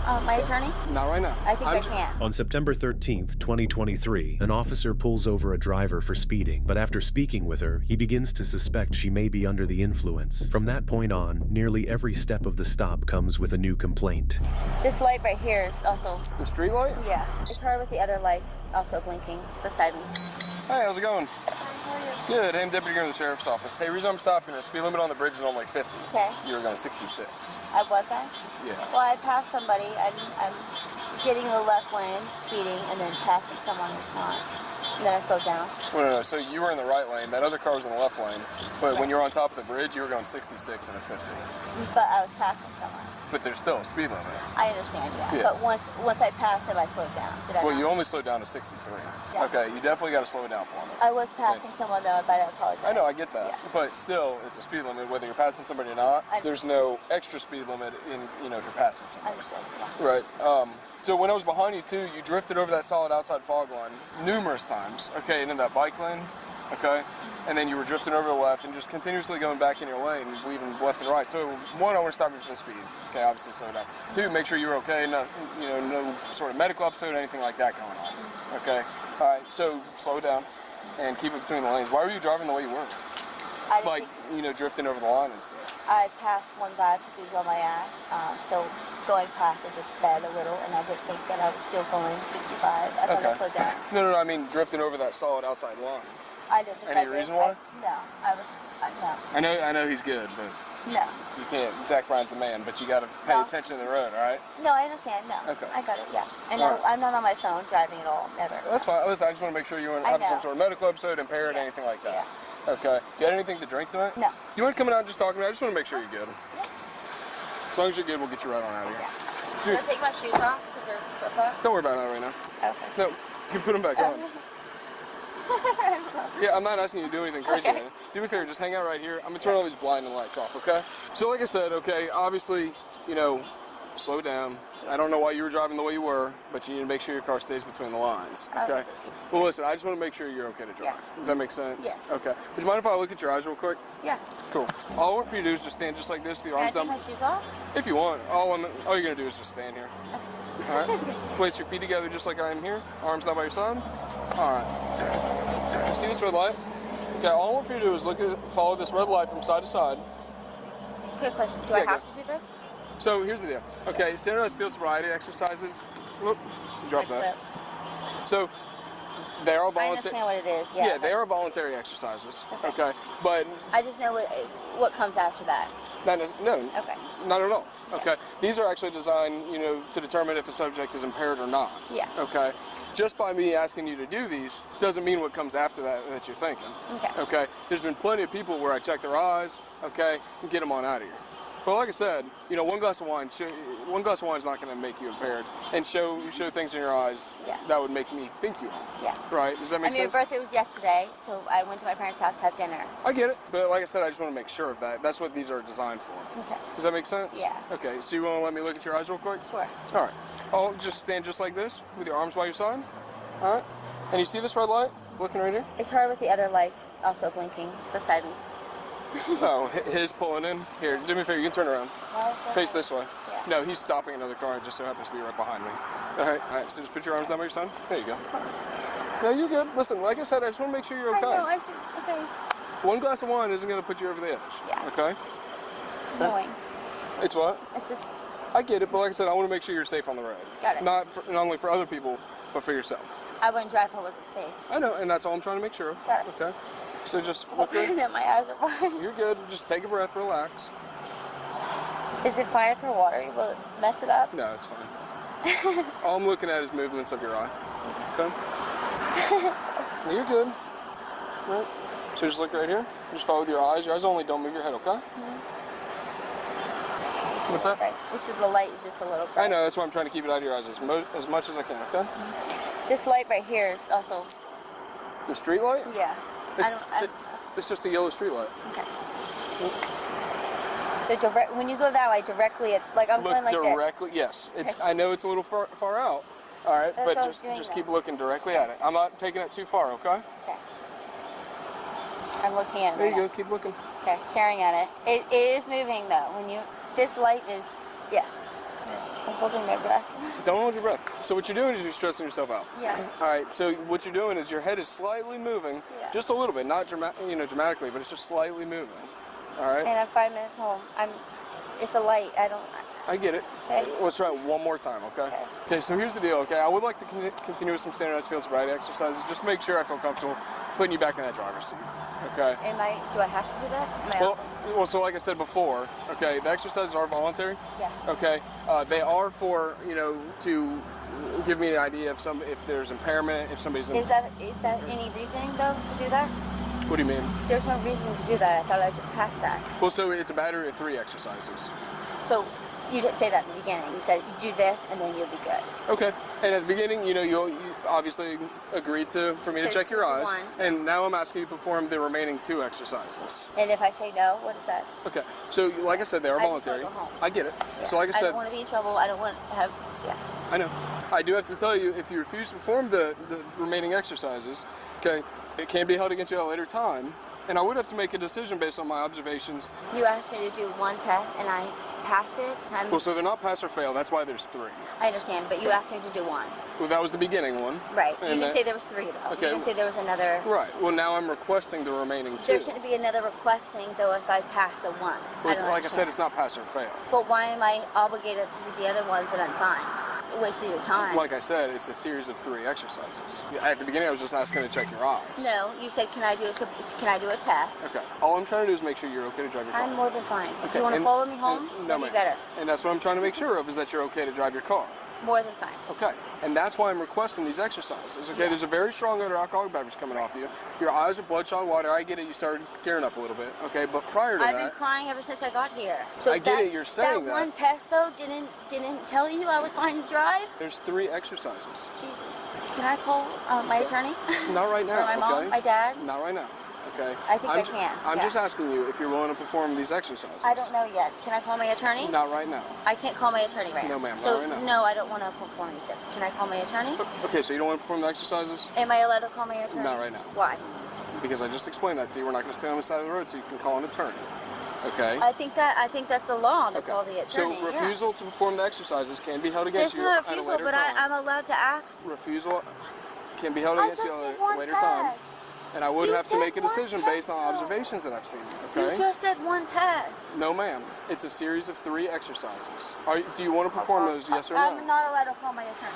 My attorney? Not right now. I think I can. On September 13th, 2023, an officer pulls over a driver for speeding, but after speaking with her, he begins to suspect she may be under the influence. From that point on, nearly every step of the stop comes with a new complaint. This light right here is also... The street light? Yeah. It's hard with the other lights also blinking beside me. Hey, how's it going? How are you? Good. Hey, I'm Deputy here in the Sheriff's Office. Hey, reason I'm stopping is speed limit on the bridge is only 50. Okay. You were going 66. Was I? Yeah. Well, I passed somebody. I'm getting the left lane, speeding, and then passing someone who's not. And then I slowed down. No. So you were in the right lane. That other car was in the left lane. But when you were on top of the bridge, you were going 66 and a 50. But I was passing someone. But there's still a speed limit. I understand, yeah. Yeah. But once I passed him, I slowed down. Did I? Well, not? you only slowed down to 63. Yeah. Okay, you definitely got to slow it down for me. I was passing someone though, but I apologize. I know, I get that. Yeah. But still, it's a speed limit, whether you're passing somebody or not. There's no extra speed limit in, if you're passing I somebody. understand, yeah. Right. So when I was behind you too, you drifted over that solid outside fog line numerous times. Okay, and in that bike lane. Okay. And then you were drifting over to the left and just continuously going back in your lane, weaving left and right. So one, I want to stop you from speed. Okay, obviously slow down. Two, make sure you're okay. No sort of medical episode, anything like that going on. Okay. All right. So slow down and keep it between the lanes. Why were you driving the way you were? I didn't think, Drifting over the line and stuff. I passed one guy because he was on my ass. So going past, I just sped a little, and I didn't think that I was still going 65. I thought I slowed down. No. I mean drifting over that solid outside line. I didn't think Any reason why? No, no. I know he's good, but No. you can't. Zach Bryan's the man, but you got to pay attention to the road, all right? No, I understand. No. Okay. I got it. Yeah. And All right. I'm not on my phone driving at all. Never. That's fine. Listen, I just want to make sure you weren't having some sort of medical episode, impaired, anything like that. Yeah. Okay. You got anything to drink tonight? No. You mind coming out and just talking to me? I just want to make sure you're good. Yeah. As long as you're good, we'll get you right on out of here. Yeah. Should I take my shoes off because they're flip-flops? Don't worry about that right now. Okay. No, you can put them back on. Yeah, I'm not asking you to do anything crazy. Okay. Do me a favor, just hang out right here. I'm gonna turn all these blinding lights off, okay? So like I said, okay, obviously, slow down. I don't know why you were driving the way you were, but you need to make sure your car stays between the lines, okay? Well, listen, I just want to make sure you're okay to drive. Yes. Does that make sense? Yes. Okay. Would you mind if I look at your eyes real quick? Yeah. Cool. All I want for you to do is just stand just like this with your arms Can I down. take my shoes off? If you want. All you're gonna do is just stand here. All right. Place your feet together just like I am here. Arms down by your side. All right. You see this red light? Okay. All I want for you to do is follow this red light from side to side. Quick question. Do I have to do this? So here's the deal. Okay, standardized field sobriety exercises. Whoop, drop that. So they are voluntary. I understand what it is. Yeah. Yeah, they are voluntary exercises. Okay, but I just know what comes after that. No. Okay. Not at all. Okay, these are actually designed, to determine if a subject is impaired or not. Yeah. Okay. Just by me asking you to do these doesn't mean what comes after that you're thinking. Okay. Okay. There's been plenty of people where I check their eyes, okay, and get them on out of here. But like I said, one glass of wine is not going to make you impaired, and show things in your eyes that would make me think you are. Yeah. Right? Does that make sense? Your birthday was yesterday, so I went to my parents' house to have dinner. I get it, but like I said, I just want to make sure of that. That's what these are designed for. Okay. Does that make sense? Yeah. Okay. So you want to let me look at your eyes real quick? Sure. All right. I'll just stand just like this with your arms by your side. All right. And you see this red light? Looking right here? It's hard with the other lights also blinking beside me. Oh, his pulling in. Here, do me a favor. You can turn around. Face this way. Yeah. No, he's stopping another car. It just so happens to be right behind me. All right. So just put your arms down by your side. There you go. No, you're good. Listen, like I said, I just want to make sure you're okay. I know. I see. Okay. One glass of wine isn't going to put you over the edge. Yeah. Okay? It's annoying. It's what? It's just... I get it, but like I said, I want to make sure you're safe on the road. Got it. Not only for other people, but for yourself. I wouldn't drive if I wasn't safe. I know, and that's all I'm trying to make sure of. Got it. Okay? So just look good. My eyes are fine. You're good. Just take a breath, relax. Is it fine for water? Will it mess it up? No, it's fine. All I'm looking at is movements of your eye. Okay? You're good. Right. So just look right here. Just follow with your eyes. Your eyes only, don't move your head, okay? What's that? Right. This is the light is just a little bright. I know, that's why I'm trying to keep it out of your eyes as much as I can, okay? This light right here is also... The street light? Yeah. It's just a yellow street light. Okay. So when you go that way, directly at, I'm going like directly, yes. I know it's a little far out, all right, but just keep looking directly at it. I'm not taking it too far, okay? Okay. I'm looking at it. There you go, keep looking. Okay, staring at it. It is moving though. This light is, I'm holding my breath. Don't hold your breath. So what you're doing is you're stressing yourself out. Yeah. All right. So what you're doing is your head is slightly moving, Yeah. just a little bit, not dramatically, but it's just slightly moving. All right. And I'm 5 minutes home. It's a light. I get it. Okay. Let's try it one more time, okay? Okay, so here's the deal, okay? I would like to continue with some standardized field sobriety exercises just to make sure I feel comfortable putting you back in that driver's seat, okay? Do I have to do that? Well, so like I said before, okay, the exercises are voluntary. Yeah. Okay, they are for, to give me an idea if there's impairment, if somebody's in... Is that any reasoning, though, to do that? What do you mean? There's no reason to do that. I thought I just passed that. Well, so it's a battery of 3 exercises. So you didn't say that in the beginning. You said you do this and then you'll be good. Okay, and at the beginning, you obviously agreed for me to check your eyes, and now I'm asking you to perform the remaining 2 exercises. And if I say no, what is that? Okay, so like I said, they are voluntary. I get it. Yeah. So like I said, I don't want to be in trouble. I don't want to have, I know. I do have to tell you, if you refuse to perform the remaining exercises, okay, it can be held against you at a later time, and I would have to make a decision based on my observations. You asked me to do 1 test and I passed it. Well, so they're not pass or fail. That's why there's 3. I understand, but you asked me to do 1. Well, that was the beginning one. Right. You And didn't say there was 3 though. Okay. You didn't say there was another. Right. Well, now I'm requesting the remaining 2. There shouldn't be another requesting though if I pass the 1. Well, like I said, it's not pass or fail. But why am I obligated to do the other ones that I'm fine? Wasting your time. Like I said, it's a series of 3 exercises. At the beginning, I was just asking to check your eyes. No, you said can I do a test? Okay. All I'm trying to do is make sure you're okay to drive your car. I'm more than fine. Okay. Do you want to follow me home? No, That'd ma'am. be better. And that's what I'm trying to make sure of, is that you're okay to drive your car. More than fine. Okay, and that's why I'm requesting these exercises. Okay, There's a very strong odor of alcoholic beverage coming off you. Your eyes are bloodshot water. I get it. You started tearing up a little bit. Okay, but prior to I've been crying ever since I got here. So I get it. You're saying that one test though didn't tell you I was fine to drive. There's 3 exercises. Jesus. Can I call my attorney? Not right now. Or my mom, my dad? Not right now. Okay. I think I can. I'm just asking you if you're willing to perform these exercises. I don't know yet. Can I call my attorney? Not right now. I can't call my attorney right now. No, ma'am. So not right now. no, I don't want to perform these. Can I call my attorney? Okay, so you don't want to perform the exercises? Am I allowed to call my attorney? Not right now. Why? Because I just explained that to you. We're not going to stand on the side of the road, so you can call an attorney. Okay. I think that's the law to call the attorney. So refusal to perform the exercises can be held against It's you not at a refusal, later but time. I'm allowed to ask. Refusal can be held against you at a later time. And I would have to make a decision based on observations that I've seen, okay? You just said 1 test. No, ma'am. It's a series of 3 exercises. Do you want to perform those, yes or no? I'm not allowed to call my attorney.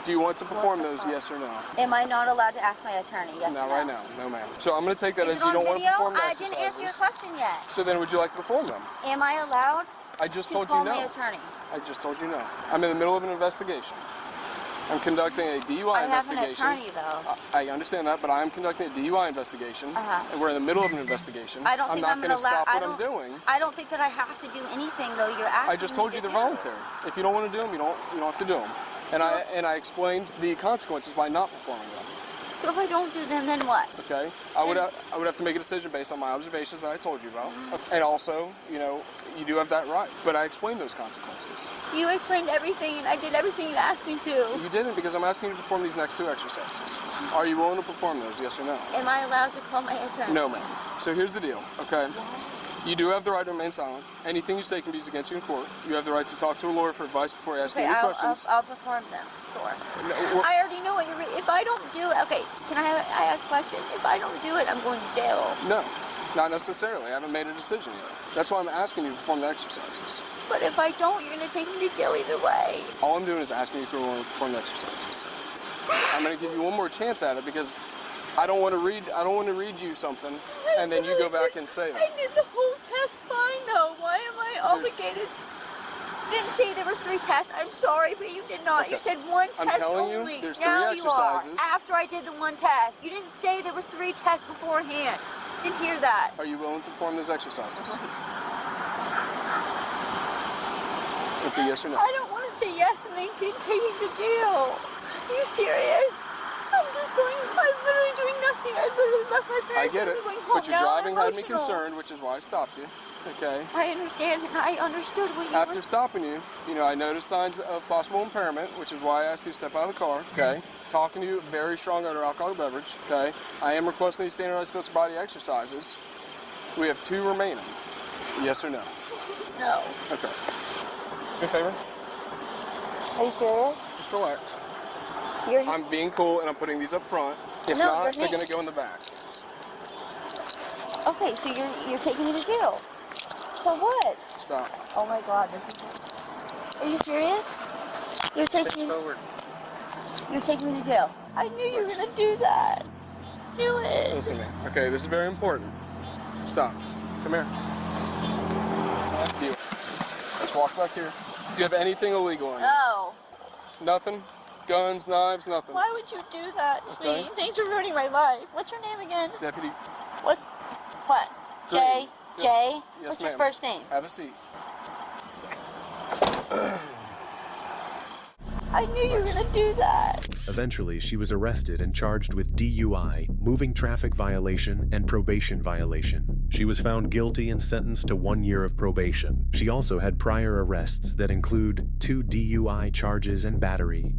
Do you want to perform those, yes or no? Am I not allowed to ask my attorney, yes or no? Not right now. No, ma'am. So I'm going to take that as Is it you on don't want to video? perform the I exercises. didn't answer your question yet. So then would you like to perform them? Am I allowed I just to told call you no. my attorney? I just told you no. I'm in the middle of an investigation. I'm conducting a DUI investigation. I have an attorney, though. I understand that, but I'm conducting a DUI investigation, and we're in the middle of an investigation. I don't think I'm not going to stop what I'm doing. I don't think that I have to do anything, though. You're asking I just told you they're voluntary. If you don't want to do them, you don't have to do them. And I explained the consequences by not performing them. So if I don't do them, then what? Okay, I would have to make a decision based on my observations that I told you about, and also, you do have that right. But I explained those consequences. You explained everything, and I did everything you asked me to. You didn't, because I'm asking you to perform these next 2 exercises. Are you willing to perform those, yes or no? Am I allowed to call my attorney? No, ma'am. So here's the deal, okay? You do have the right to remain silent. Anything you say can be used against you in court. You have the right to talk to a lawyer for advice before you ask any questions. I'll perform them, sure. No, I already know what you're... If I don't do it... Okay, I ask a question? If I don't do it, I'm going to jail. No, not necessarily. I haven't made a decision yet. That's why I'm asking you to perform the exercises. But if I don't, you're going to take me to jail either way. All I'm doing is asking you if you're willing to perform the exercises. I'm going to give you one more chance at it, because I don't want to read you something and then you go back and say that. I did the whole test fine, though. Why am I obligated? You didn't say there was 3 tests. I'm sorry, but you did not. Okay. You said 1 test only. I'm telling you, there's 3 now exercises. You are, after I did the 1 test. You didn't say there was 3 tests beforehand. Didn't hear that. Are you willing to perform those exercises? It's a yes or no. I don't want to say yes and then get taken to jail. Are you serious? I'm literally doing nothing. I literally left my parents. I get it, and going home. but your Now driving I'm had me emotional. concerned, which is why I stopped you. Okay. I understand, and I understood what you After were... stopping you, I noticed signs of possible impairment, which is why I asked you to step out of the car. Okay. Talking to you, very strong odor alcoholic beverage. Okay. I am requesting these standardized field sobriety exercises. We have 2 remaining. Yes or no? No. Okay. Me a favor? Are you serious? Just relax. I'm being cool and I'm putting these up front. If No, not, they're they're gonna go in the back. Okay, so you're taking me to jail. For what? Stop. Oh my God, this is. Are you serious? You're taking me to jail. I knew you were gonna do that. Knew it. Listen to me. Okay, this is very important. Stop. Come here. You. Let's walk back here. Do you have anything illegal on you? No. Nothing? Guns, knives, nothing? Why would you do that, Okay. sweetie? Thanks for ruining my life. What's your name again? Deputy. What? Green. Jay? Yep. Jay? Yes, What's your ma'am. first name? Have a seat. I knew you were gonna do that. Eventually, she was arrested and charged with DUI, moving traffic violation, and probation violation. She was found guilty and sentenced to 1 year of probation. She also had prior arrests that include 2 DUI charges and battery.